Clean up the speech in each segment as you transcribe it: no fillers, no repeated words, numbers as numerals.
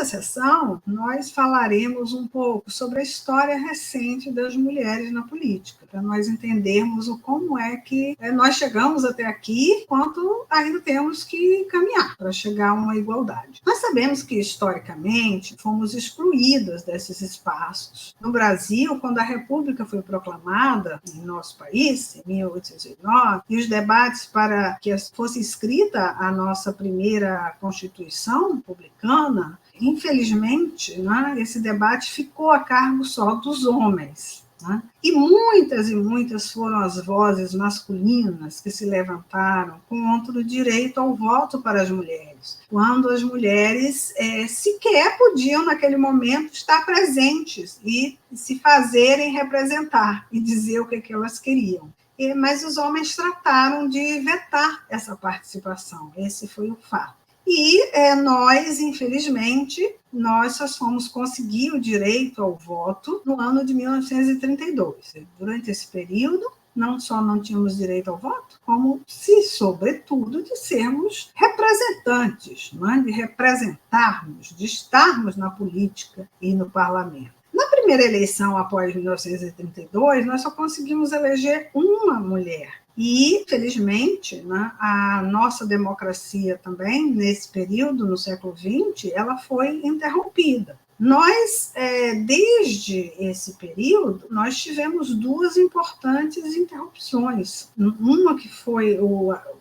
nessa sessão, nós falaremos um pouco sobre a história recente das mulheres na política, para nós entendermos como é que nós chegamos até aqui, quanto ainda temos que caminhar para chegar a uma igualdade. Nós sabemos que, historicamente, fomos excluídas desses espaços. No Brasil, quando a República foi proclamada em nosso país, em 1809, e os debates para que fosse escrita a nossa primeira Constituição republicana, infelizmente, né, esse debate ficou a cargo só dos homens. Né? E muitas foram as vozes masculinas que se levantaram contra o direito ao voto para as mulheres, quando as mulheres sequer podiam, naquele momento, estar presentes e se fazerem representar e dizer o que elas queriam. Mas os homens trataram de vetar essa participação, esse foi o fato. E nós, infelizmente, nós só fomos conseguir o direito ao voto no ano de 1932. Durante esse período, não só não tínhamos direito ao voto, como, sobretudo, de sermos representantes, não é? De representarmos, de estarmos na política e no parlamento. Na primeira eleição, após 1932, nós só conseguimos eleger uma mulher. E, felizmente, né, a nossa democracia também, nesse período, no século XX, ela foi interrompida. Nós, desde esse período, nós tivemos duas importantes interrupções. Uma que foi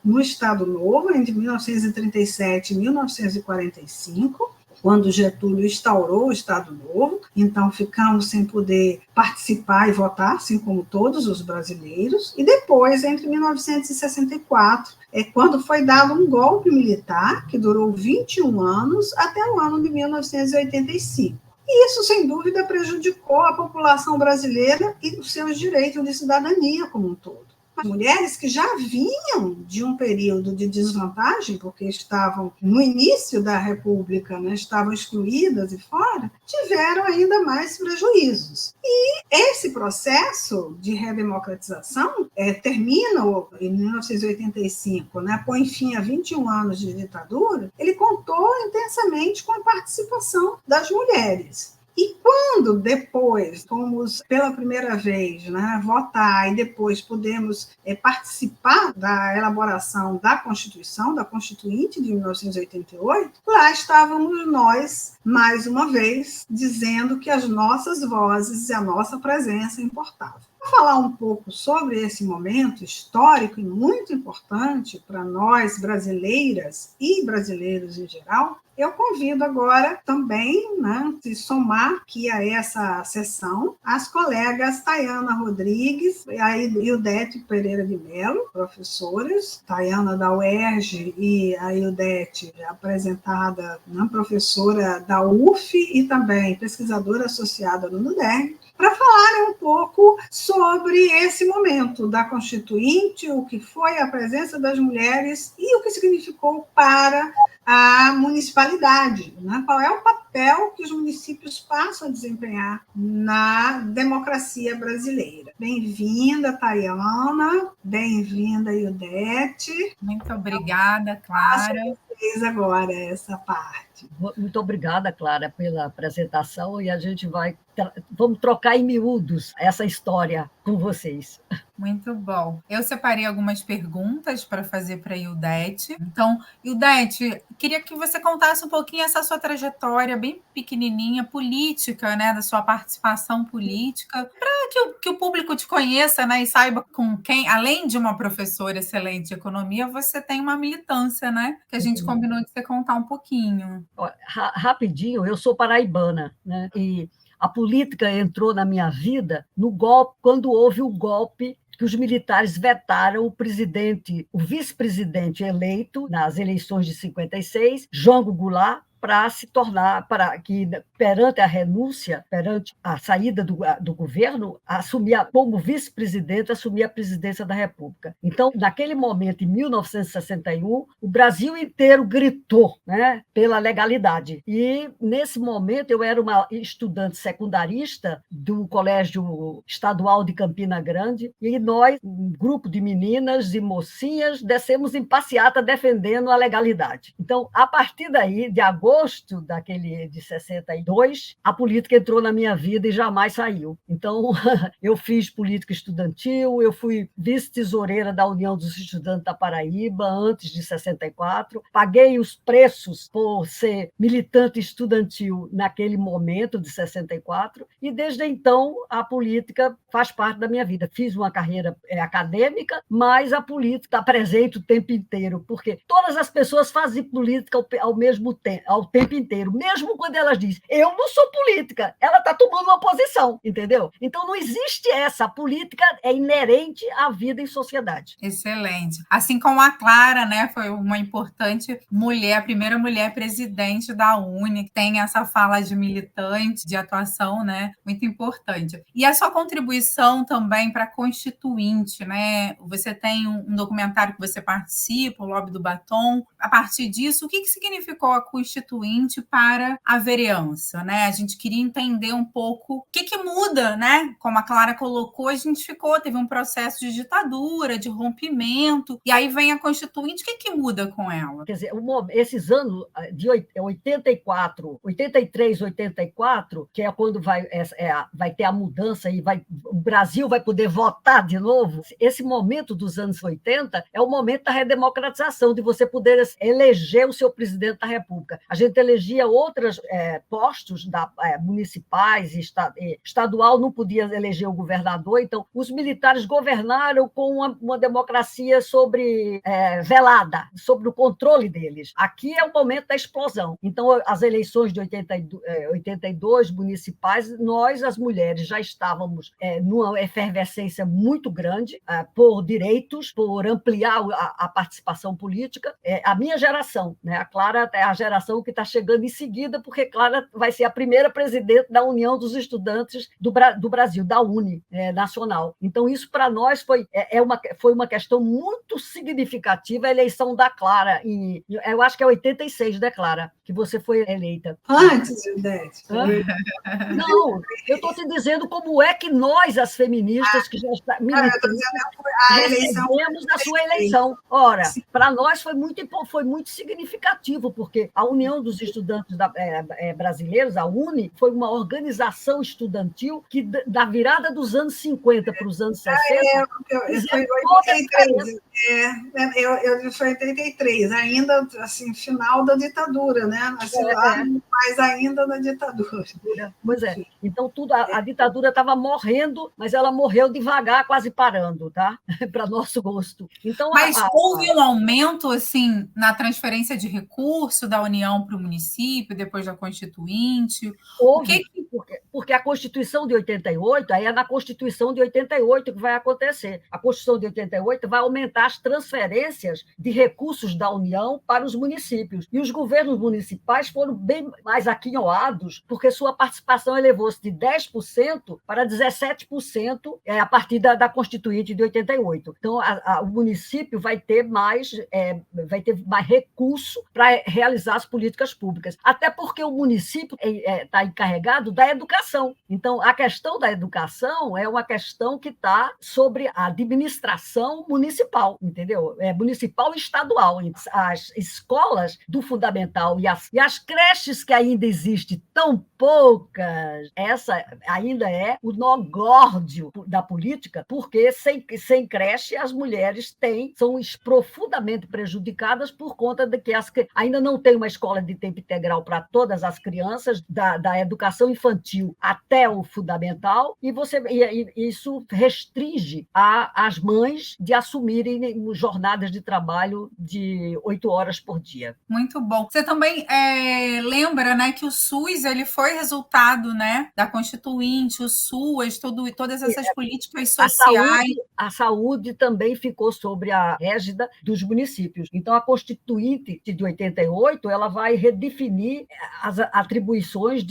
no Estado Novo, entre 1937 e 1945, quando Getúlio instaurou o Estado Novo, então ficamos sem poder participar e votar, assim como todos os brasileiros, e depois, entre 1964, quando foi dado um golpe militar, que durou 21 anos, até o ano de 1985. E isso, sem dúvida, prejudicou a população brasileira e os seus direitos de cidadania como um todo. Mulheres que já vinham de um período de desvantagem, porque estavam no início da República, né, estavam excluídas e fora, tiveram ainda mais prejuízos. E esse processo de redemocratização termina em 1985, né, põe fim a 21 anos de ditadura, ele contou intensamente com a participação das mulheres. E quando depois fomos pela primeira vez, né, votar e depois pudemos participar da elaboração da Constituição, da Constituinte de 1988, lá estávamos nós, mais uma vez, dizendo que as nossas vozes e a nossa presença importavam. Para falar um pouco sobre esse momento histórico e muito importante para nós brasileiras e brasileiros em geral, eu convido agora também, né, se somar aqui a essa sessão, as colegas Tayana Rodrigues e a Ildete Pereira de Mello, professoras, Tayana da UERJ e a Ildete, apresentada, né, professora da UF e também pesquisadora associada no NUDERN, para falar um pouco sobre esse momento da Constituinte, o que foi a presença das mulheres e o que significou para a municipalidade, né? Qual é o papel que os municípios passam a desempenhar na democracia brasileira. Bem-vinda, Tayana, bem-vinda, Ildete. Muito obrigada, Clara. Vocês agora essa parte. Muito obrigada, Clara, pela apresentação, e a gente vamos trocar em miúdos essa história com vocês. Muito bom. Eu separei algumas perguntas para fazer para a Ildete. Então, Ildete, queria que você contasse um pouquinho essa sua trajetória bem pequenininha, política, né, da sua participação política, para que o público te conheça, né, e saiba com quem, além de uma professora excelente de economia, você tem uma militância, né, que a gente combinou de você contar um pouquinho. Rapidinho, eu sou paraibana, né, e a política entrou na minha vida no golpe, quando houve o golpe que os militares vetaram o vice-presidente eleito nas eleições de 56, João Goulart, para se tornar, para que, perante a renúncia, perante a saída do governo, como vice-presidente, assumir a presidência da República. Então, naquele momento, em 1961, o Brasil inteiro gritou, né, pela legalidade. E, nesse momento, eu era uma estudante secundarista do Colégio Estadual de Campina Grande, e nós, um grupo de meninas e mocinhas, descemos em passeata defendendo a legalidade. Então, a partir daí, de agosto agosto de 62, a política entrou na minha vida e jamais saiu. Então, eu fiz política estudantil, eu fui vice-tesoureira da União dos Estudantes da Paraíba antes de 64, paguei os preços por ser militante estudantil naquele momento de 64, e desde então a política faz parte da minha vida. Fiz uma carreira acadêmica, mas a política está presente o tempo inteiro, porque todas as pessoas fazem política ao tempo inteiro, mesmo quando elas dizem, eu não sou política, ela está tomando uma posição, entendeu? Então não existe essa, a política é inerente à vida em sociedade. Excelente. Assim como a Clara, né, foi uma importante mulher, a primeira mulher presidente da UNE, que tem essa fala de militante, de atuação, né, muito importante. E a sua contribuição também para a Constituinte, né? Você tem um documentário que você participa, o Lobby do Batom. A partir disso, o que significou a Constituinte para a vereança, né? A gente queria entender um pouco o que muda, né? Como a Clara colocou, a gente teve um processo de ditadura, de rompimento, e aí vem a Constituinte, o que muda com ela? Quer dizer, esses anos de 84, 83, 84, que é quando vai ter a mudança e o Brasil vai poder votar de novo, esse momento dos anos 80 é o momento da redemocratização, de você poder eleger o seu presidente da República. A gente elegia outros postos municipais e estadual, não podia eleger o governador, então os militares governaram com uma democracia velada, sobre o controle deles. Aqui é o momento da explosão. Então, as eleições de 82 municipais, nós, as mulheres, já estávamos numa efervescência muito grande por direitos, por ampliar a participação política. A minha geração, né? A Clara é a geração que está chegando em seguida, porque Clara vai ser a primeira presidente da União dos Estudantes do Brasil, da UNE nacional. Então, isso para nós foi uma questão muito significativa, a eleição da Clara, eu acho que é 86, né, Clara, que você foi eleita. Antes, Ildete. Não, eu estou te dizendo como é que nós, as feministas, que já militamos, recebemos a sua eleição. Ora, para nós foi muito significativo, porque a União dos Estudantes Brasileiros, a UNE, foi uma organização estudantil que, da virada dos anos 50 para os anos 60... Foi 83. Foi 83, ainda, assim, final da ditadura, né? Assim, mas ainda na ditadura. Pois é. Então, a ditadura estava morrendo, mas ela morreu devagar, quase parando, tá? Para nosso gosto. Então, mas houve um aumento, assim, na transferência de recurso da União para o município, depois da Constituinte? Houve, porque a Constituição de 88, aí é na Constituição de 88 que vai acontecer. A Constituição de 88 vai aumentar as transferências de recursos da União para os municípios. E os governos municipais foram bem mais aquinhoados, porque sua participação elevou-se de 10% para 17% a partir da Constituinte de 88. Então, o município vai ter mais recurso para realizar as políticas públicas. Até porque o município está encarregado da educação. Então, a questão da educação é uma questão que está sobre a administração municipal, entendeu? Municipal e estadual. As escolas do fundamental e as creches que ainda existem tão poucas, essa ainda é o nó górdio da política, porque sem creche as mulheres são profundamente prejudicadas por conta de que ainda não tem uma escola de tempo integral para todas as crianças, da educação infantil até o fundamental, e isso restringe as mães de assumirem jornadas de trabalho de 8 horas por dia. Muito bom. Você também lembra, né, que o SUS ele foi resultado, né, da Constituinte, o SUAS, todas essas políticas sociais. A saúde também ficou sobre a égida dos municípios. Então, a Constituinte de 88 ela vai redefinir as atribuições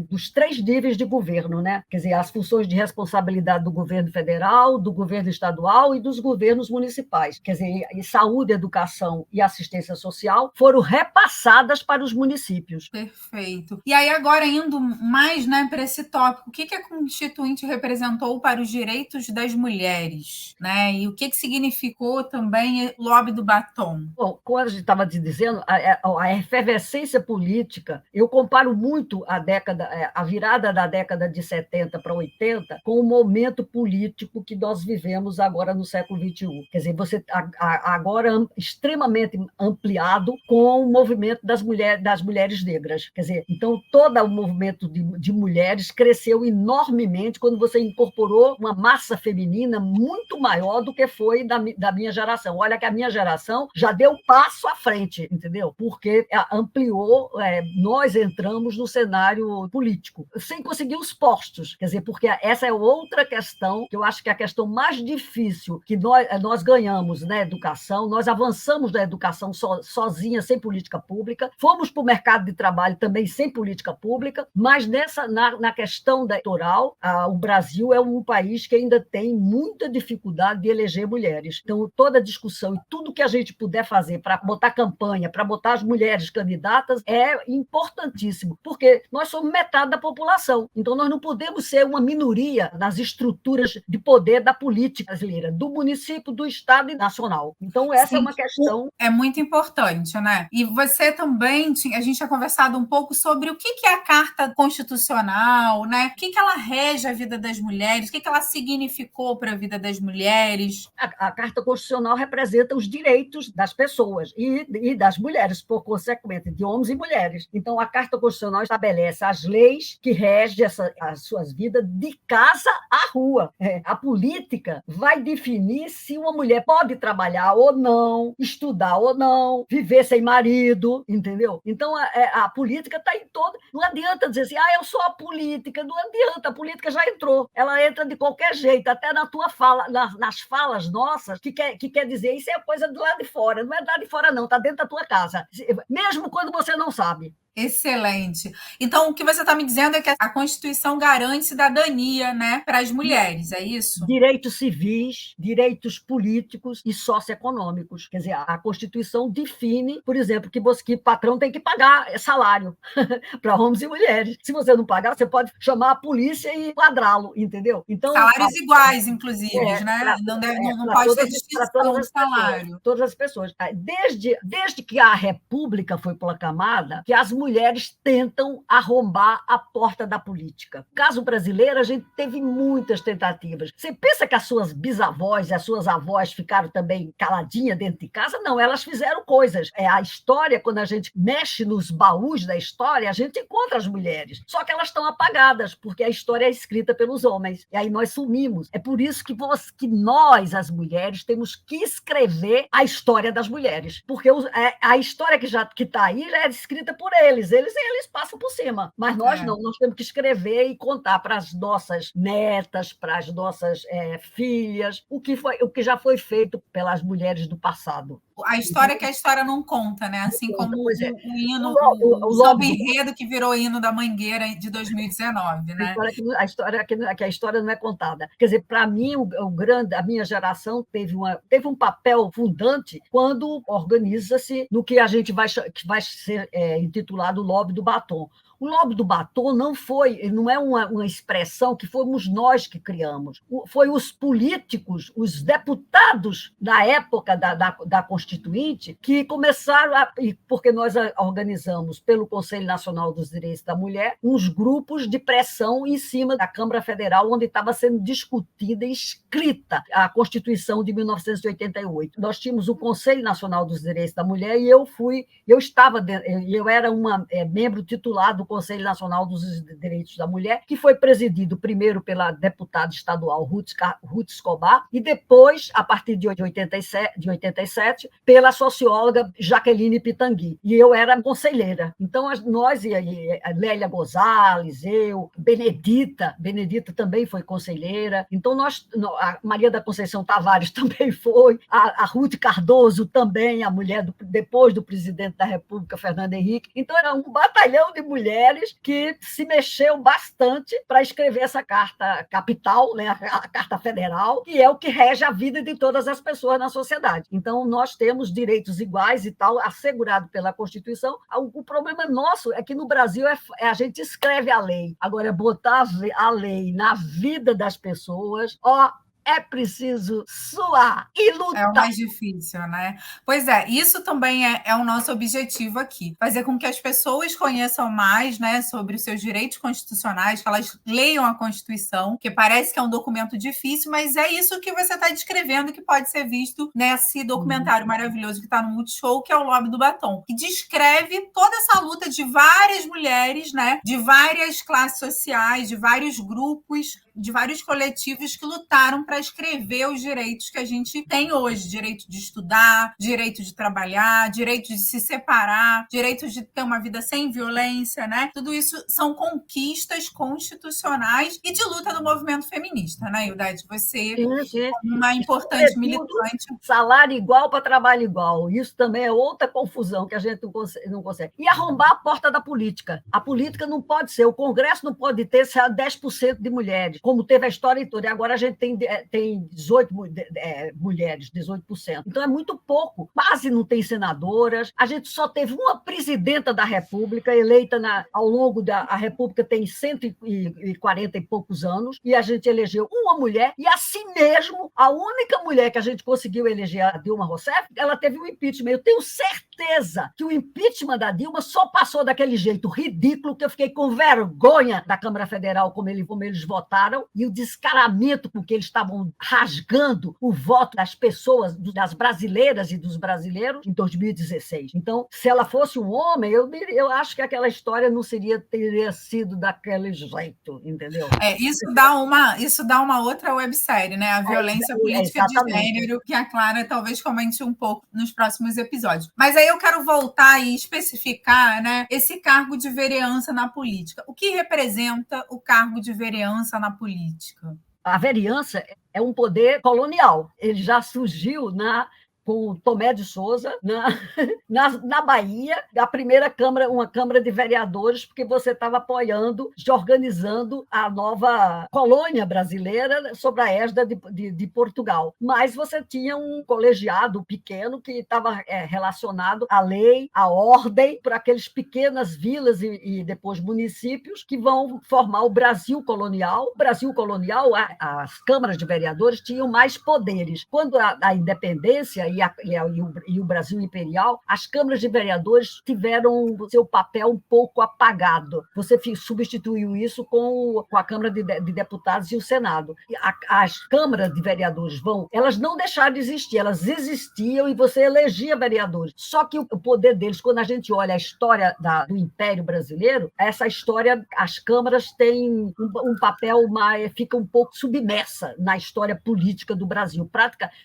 dos 3 níveis de governo, né? Quer dizer, as funções de responsabilidade do governo federal, do governo estadual e dos governos municipais. municipais, quer dizer, e saúde, educação e assistência social, foram repassadas para os municípios. Perfeito. E aí, agora, indo mais, né, para esse tópico, o que a Constituinte representou para os direitos das mulheres, né? E o que significou também o lobby do batom? Bom, como a gente estava te dizendo, a efervescência política, eu comparo muito a virada da década de 70 para 80 com o momento político que nós vivemos agora no século XXI. Quer dizer, você agora extremamente ampliado com o movimento das mulheres negras. Quer dizer, então todo o movimento de mulheres cresceu enormemente quando você incorporou uma massa feminina muito maior do que foi da minha geração. Olha que a minha geração já deu passo à frente, entendeu? Porque ampliou, nós entramos no cenário político, sem conseguir os postos, quer dizer, porque essa é outra questão, que eu acho que é a questão mais difícil que nós ganhamos na educação, nós avançamos na educação sozinha, sem política pública, fomos para o mercado de trabalho também sem política pública, mas na questão eleitoral, o Brasil é um país que ainda tem muita dificuldade de eleger mulheres. Então, toda a discussão e tudo que a gente puder fazer para botar campanha, para botar as mulheres candidatas, é importantíssimo, porque nós somos metade da população. Então, nós não podemos ser uma minoria nas estruturas de poder da política brasileira, do município, do Estado e nacional. Então, essa é uma questão... É muito importante, né? E você também, a gente tinha conversado um pouco sobre o que é a Carta Constitucional, né? O que ela rege a vida das mulheres, o que ela significou para a vida das mulheres. A Carta Constitucional representa os direitos das pessoas e das mulheres, por consequência, de homens e mulheres. Então, a Carta Constitucional estabelece as leis que regem as suas vidas de casa à rua. A política vai definir se uma mulher pode trabalhar ou não, estudar ou não, viver sem marido, entendeu? Então, a política está em todo... Não adianta dizer assim, eu sou a política, não adianta, a política já entrou. Ela entra de qualquer jeito, até na tua fala, nas falas nossas, que quer dizer, isso é coisa do lado de fora. Não é do lado de fora, não, está dentro da tua casa. Mesmo quando você não sabe. Excelente. Então, o que você está me dizendo é que a Constituição garante cidadania, né, para as mulheres, é isso? Direitos civis, direitos políticos e socioeconômicos. Quer dizer, a Constituição define, por exemplo, que o patrão tem que pagar salário para homens e mulheres. Se você não pagar, você pode chamar a polícia e quadrá-lo, entendeu? Então, salários iguais, inclusive, né? Não pode ter distinção de salário. Todas as pessoas. Desde que a República foi proclamada, que as mulheres tentam arrombar a porta da política. No caso brasileiro, a gente teve muitas tentativas. Você pensa que as suas bisavós e as suas avós ficaram também caladinhas dentro de casa? Não, elas fizeram coisas. A história, quando a gente mexe nos baús da história, a gente encontra as mulheres. Só que elas estão apagadas, porque a história é escrita pelos homens. E aí nós sumimos. É por isso que nós, as mulheres, temos que escrever a história das mulheres. Porque a história que está aí já é escrita por eles. Eles passam por cima, mas nós não, nós temos que escrever e contar para as nossas netas, para as nossas filhas, o que já foi feito pelas mulheres do passado. A história que a história não conta, né? Assim como o hino, o samba enredo que virou hino da Mangueira de 2019, né? A história não é contada. Quer dizer, para mim, a minha geração teve um papel fundante quando organiza-se no que a gente vai ser intitulado Lobby do Batom. O lobby do batom não é uma expressão que fomos nós que criamos. Foi os políticos, os deputados da época da Constituinte, que começaram, porque nós organizamos pelo Conselho Nacional dos Direitos da Mulher, uns grupos de pressão em cima da Câmara Federal, onde estava sendo discutida e escrita a Constituição de 1988. Nós tínhamos o Conselho Nacional dos Direitos da Mulher e eu era uma membro titular do Conselho Nacional dos Direitos da Mulher, que foi presidido primeiro pela deputada estadual Ruth Escobar e depois, a partir de 87, pela socióloga Jaqueline Pitangui. E eu era conselheira. Então, nós, a Lélia Gonzalez, Benedita também foi conselheira. Então, a Maria da Conceição Tavares também foi, a Ruth Cardoso também, a mulher depois do presidente da República, Fernando Henrique. Então, era um batalhão de mulheres mulheres que se mexeu bastante para escrever essa carta capital, né, a Carta Federal, que é o que rege a vida de todas as pessoas na sociedade. Então, nós temos direitos iguais e tal, assegurado pela Constituição. O problema nosso é que no Brasil a gente escreve a lei. Agora, botar a lei na vida das pessoas, é preciso suar e lutar. É o mais difícil, né? Pois é, isso também é o nosso objetivo aqui. Fazer com que as pessoas conheçam mais, né, sobre os seus direitos constitucionais, que elas leiam a Constituição, que parece que é um documento difícil, mas é isso que você está descrevendo que pode ser visto nesse documentário maravilhoso que está no Multishow, que é o Lobby do Batom, que descreve toda essa luta de várias mulheres, né, de várias classes sociais, de vários grupos, de vários coletivos que lutaram para escrever os direitos que a gente tem hoje. Direito de estudar, direito de trabalhar, direito de se separar, direito de ter uma vida sem violência, né? Tudo isso são conquistas constitucionais e de luta do movimento feminista, né, Ildete? Você, como uma importante militante... Salário igual para trabalho igual. Isso também é outra confusão que a gente não consegue. E arrombar a porta da política. A política não pode ser, o Congresso não pode ter 10% de mulheres, como teve a história toda, e agora a gente tem 18 mulheres, 18%. Então é muito pouco, quase não tem senadoras, a gente só teve uma presidenta da República eleita ao longo da... A República tem 140 e poucos anos, e a gente elegeu uma mulher, e assim mesmo, a única mulher que a gente conseguiu eleger, a Dilma Rousseff, ela teve um impeachment. Eu tenho certeza que o impeachment da Dilma só passou daquele jeito ridículo que eu fiquei com vergonha da Câmara Federal, como eles votaram, e o descaramento com que eles estavam rasgando o voto das pessoas, das brasileiras e dos brasileiros em 2016. Então, se ela fosse um homem, eu acho que aquela história não teria sido daquele jeito, entendeu? Isso dá uma outra websérie, né? A violência política de gênero, que a Clara talvez comente um pouco nos próximos episódios. Mas aí eu quero voltar e especificar, né, esse cargo de vereança na política. O que representa o cargo de vereança na política? A vereança é um poder colonial. Ele já surgiu com Tomé de Souza, na Bahia, a primeira Câmara, uma Câmara de Vereadores, porque você estava apoiando, organizando a nova colônia brasileira sob a égide de Portugal. Mas você tinha um colegiado pequeno que estava relacionado à lei, à ordem, para aquelas pequenas vilas e depois municípios que vão formar o Brasil colonial. O Brasil colonial, as câmaras de vereadores tinham mais poderes. Quando a independência e o Brasil imperial, as câmaras de vereadores tiveram seu papel um pouco apagado. Você substituiu isso com a Câmara de Deputados e o Senado. As câmaras de vereadores elas não deixaram de existir, elas existiam e você elegia vereadores. Só que o poder deles, quando a gente olha a história do Império Brasileiro, essa história, as câmaras têm um papel fica um pouco submersa na história política do Brasil.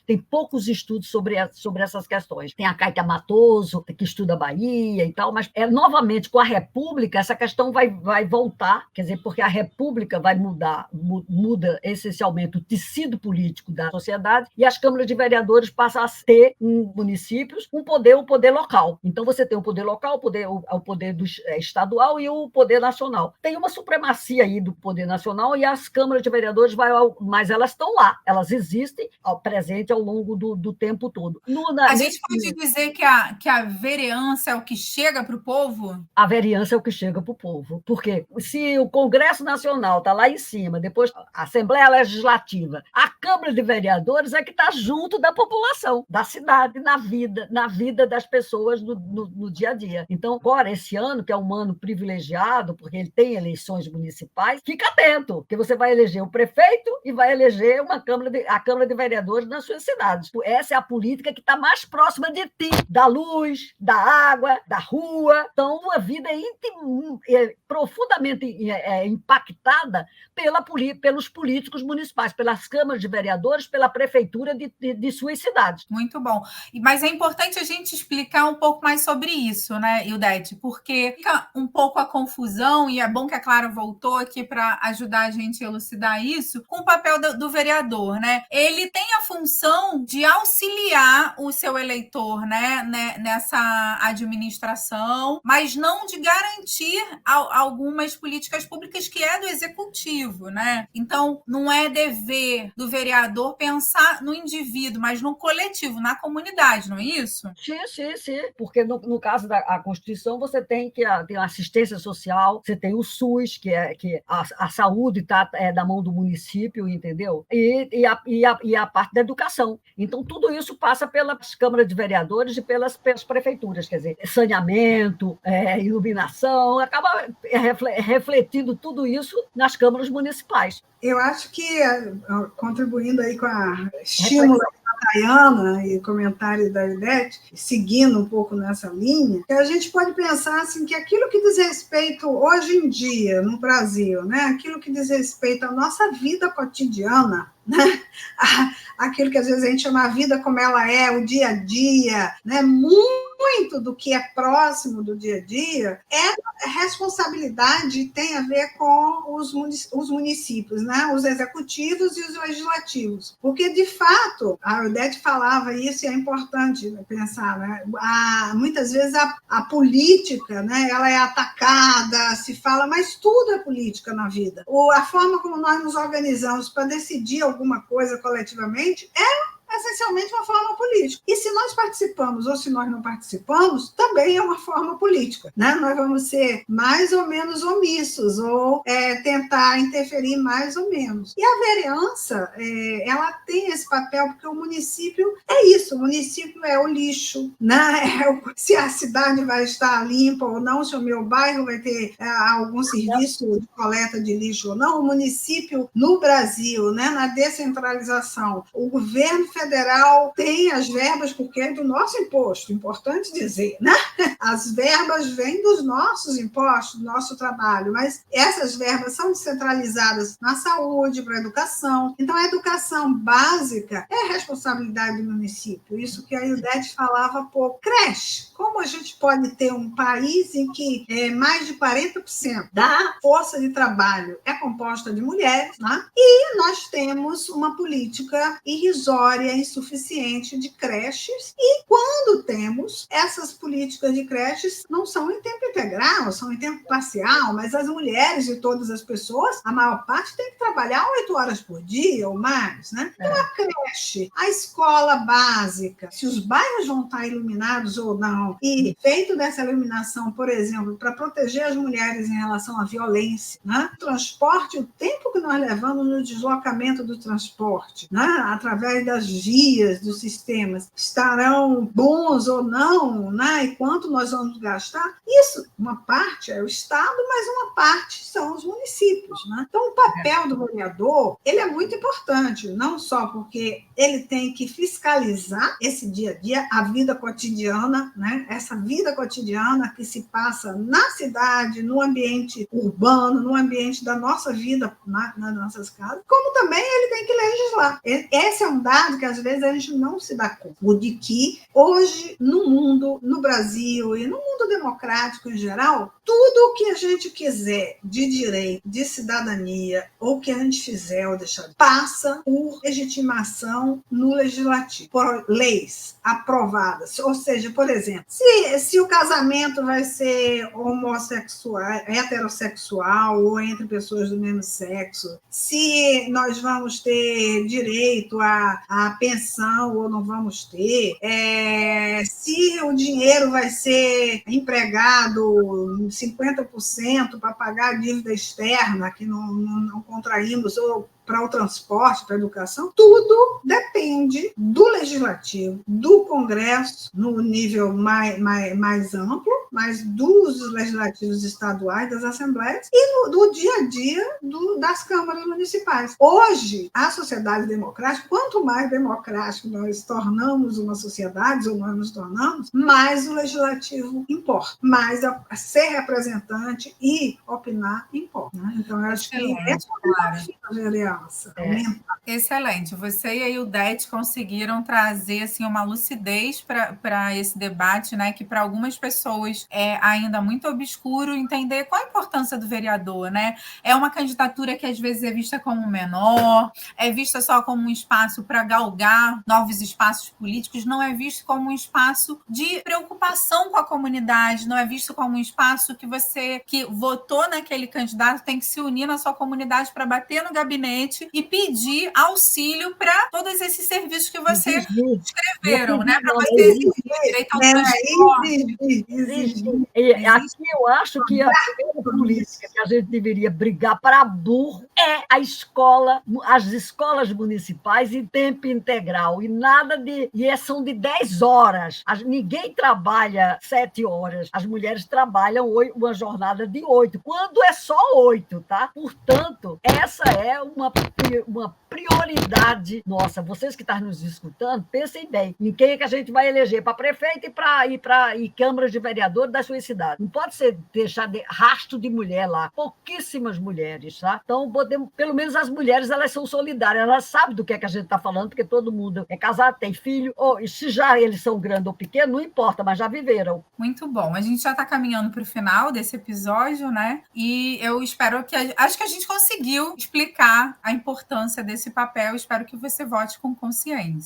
Tem poucos estudos sobre essas questões. Tem a Caetia Matoso, que estuda a Bahia e tal, mas novamente com a República essa questão vai voltar, quer dizer, porque a República vai muda essencialmente o tecido político da sociedade e as câmaras de vereadores passam a ter municípios o poder local. Então você tem o poder local, o poder estadual e o poder nacional. Tem uma supremacia aí do poder nacional e as câmaras de vereadores mas elas estão lá, elas existem presente ao longo do tempo todo. A gente pode dizer que a vereança é o que chega para o povo? A vereança é o que chega para o povo. Porque se o Congresso Nacional está lá em cima, depois a Assembleia Legislativa, a Câmara de Vereadores é que está junto da população, da cidade, na vida das pessoas no dia a dia. Então, agora, esse ano, que é um ano privilegiado, porque ele tem eleições municipais, fica atento, porque você vai eleger o prefeito e vai eleger a Câmara de Vereadores nas suas cidades. Essa é a política que está mais próxima de ti, da luz, da água, da rua. Então, uma vida profundamente impactada pelos políticos municipais, pelas câmaras de vereadores, pela prefeitura de suas cidades. Muito bom. Mas é importante a gente explicar um pouco mais sobre isso, né, Ildete? Porque fica um pouco a confusão, e é bom que a Clara voltou aqui para ajudar a gente a elucidar isso, com o papel do vereador, né? Ele tem a função de auxiliar apoiar o seu eleitor, né, nessa administração, mas não de garantir algumas políticas públicas que é do executivo, né? Então, não é dever do vereador pensar no indivíduo, mas no coletivo, na comunidade, não é isso? Sim. Porque no caso da Constituição, você tem que ter assistência social, você tem o SUS, que a saúde está na mão do município, entendeu? E a parte da educação. Então, tudo isso passa pelas câmaras de vereadores e pelas prefeituras, quer dizer, saneamento, iluminação, acaba refletindo tudo isso nas câmaras municipais. Eu acho que, contribuindo aí com a estímulo da Tayana e comentário da Ildete, seguindo um pouco nessa linha, que a gente pode pensar assim, que aquilo que diz respeito hoje em dia no Brasil, né, aquilo que diz respeito à nossa vida cotidiana, né, aquilo que às vezes a gente chama a vida como ela é, o dia a dia, né, muito do que é próximo do dia a dia é responsabilidade, tem a ver com os municípios, né? Os executivos e os legislativos. Porque, de fato, a Ildete falava isso e é importante pensar, né? Muitas vezes a política, né, ela é atacada, se fala, mas tudo é política na vida. A forma como nós nos organizamos para decidir alguma coisa coletivamente é essencialmente uma forma política. E se nós participamos ou se nós não participamos, também é uma forma política, né? Nós vamos ser mais ou menos omissos ou tentar interferir mais ou menos. E a vereança, ela tem esse papel porque o município é isso, o município é o lixo, né? Se a cidade vai estar limpa ou não, se o meu bairro vai ter algum serviço de coleta de lixo ou não, o município no Brasil, né, na descentralização, o governo federal tem as verbas, porque é do nosso imposto, importante dizer, né? As verbas vêm dos nossos impostos, do nosso trabalho, mas essas verbas são descentralizadas na saúde, para a educação. Então, a educação básica é responsabilidade do município, isso que a Ildete falava há pouco. Creche, como a gente pode ter um país em que mais de 40% da força de trabalho é composta de mulheres, né? E nós temos uma política irrisória, insuficiente de creches, e quando temos essas políticas de creches, não são em tempo integral, são em tempo parcial, mas as mulheres e todas as pessoas, a maior parte tem que trabalhar 8 horas por dia ou mais, né? Então, a creche, a escola básica, se os bairros vão estar iluminados ou não, e feito dessa iluminação, por exemplo, para proteger as mulheres em relação à violência, né? O transporte, o tempo que nós levamos no deslocamento do transporte, né? Através das vias, dos sistemas, estarão bons ou não, né? E quanto nós vamos gastar? Isso, uma parte é o Estado, mas uma parte são os municípios, né? Então, o papel do vereador, ele é muito importante, não só porque ele tem que fiscalizar esse dia a dia, a vida cotidiana, né? Essa vida cotidiana que se passa na cidade, no ambiente urbano, no ambiente da nossa vida, nas nossas casas, como também ele tem que legislar. Esse é um dado que às vezes a gente não se dá conta, o de que hoje no mundo, no Brasil e no mundo democrático em geral, tudo o que a gente quiser de direito, de cidadania, ou que a gente fizer ou deixar, passa por legitimação no legislativo, por leis aprovadas. Ou seja, por exemplo, se o casamento vai ser homossexual, heterossexual ou entre pessoas do mesmo sexo, se nós vamos ter direito à pensão ou não vamos ter, se o dinheiro vai ser empregado 50% para pagar a dívida externa que não contraímos, ou para o transporte, para a educação, tudo depende do legislativo, do Congresso, no nível mais amplo, mas dos legislativos estaduais, das assembleias, e do dia a dia das câmaras municipais. Hoje, a sociedade democrática, quanto mais democrático nós tornamos uma sociedade, ou nós nos tornamos, mais o legislativo importa, mais ser representante e opinar importa. Né? Então, eu acho que essa é a desafio da vereança. Excelente. Você e a Ildete conseguiram trazer assim, uma lucidez para esse debate, né, que para algumas pessoas é ainda muito obscuro entender qual a importância do vereador, né? É uma candidatura que às vezes é vista como menor, é vista só como um espaço para galgar novos espaços políticos, não é visto como um espaço de preocupação com a comunidade, não é visto como um espaço que você que votou naquele candidato tem que se unir na sua comunidade para bater no gabinete e pedir auxílio para todos esses serviços que você escreveram, né? Para você exigir direito ao transporte. E aqui eu acho que a primeira política que a gente deveria brigar para burro é a escola, as escolas municipais em tempo integral, e nada de. E são de 10 horas. Ninguém trabalha 7 horas. As mulheres trabalham uma jornada de 8, quando é só 8, tá? Portanto, essa é uma prioridade nossa. Vocês que estão nos escutando, pensem bem em quem é que a gente vai eleger para prefeito e Câmara de Vereador da sua cidade. Não pode ser deixar rastro de mulher lá. Pouquíssimas mulheres, tá? Então, pelo menos as mulheres, elas são solidárias, elas sabem do que é que a gente está falando, porque todo mundo é casado, tem filho, ou se já eles são grandes ou pequenos, não importa, mas já viveram. Muito bom. A gente já está caminhando para o final desse episódio, né? E eu espero acho que a gente conseguiu explicar a importância desse papel. Espero que você vote com consciência.